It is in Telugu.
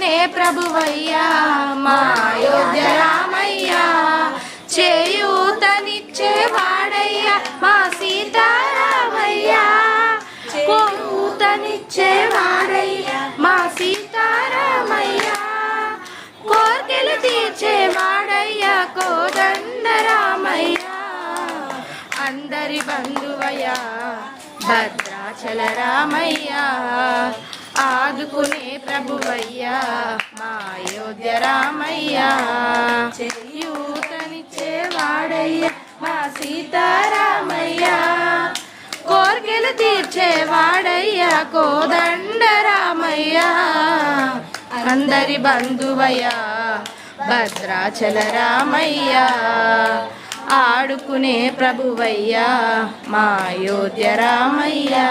ఆదుకునే ప్రభువయ్యా మా అయోధ్య రామయ్యా, చేయూతనిచ్చేవాడయ్యా మా సీతారామయ్యా, చేయూతనిచ్చేవాడయ్యా మా సీతారామయ్యా, కోర్కెలు తీర్చేవాడయ్యా కోదండరామయ్యా, అందరి బంధువయ్యా భద్రాచల రామయ్యా, ఆదుకునే ప్రభువయ్యా మా అయోధ్య రామయ్యా, చేయూతనిచ్చేవాడయ్యా మా సీతారామయ్యా, కోర్కెలు తీర్చేవాడయ్యా కోదండరామయ్యా, అందరి బంధువయ్యా భద్రాచల రామయ్యా, ఆడుకునే ప్రభువయ్యా మా అయోధ్య రామయ్యా.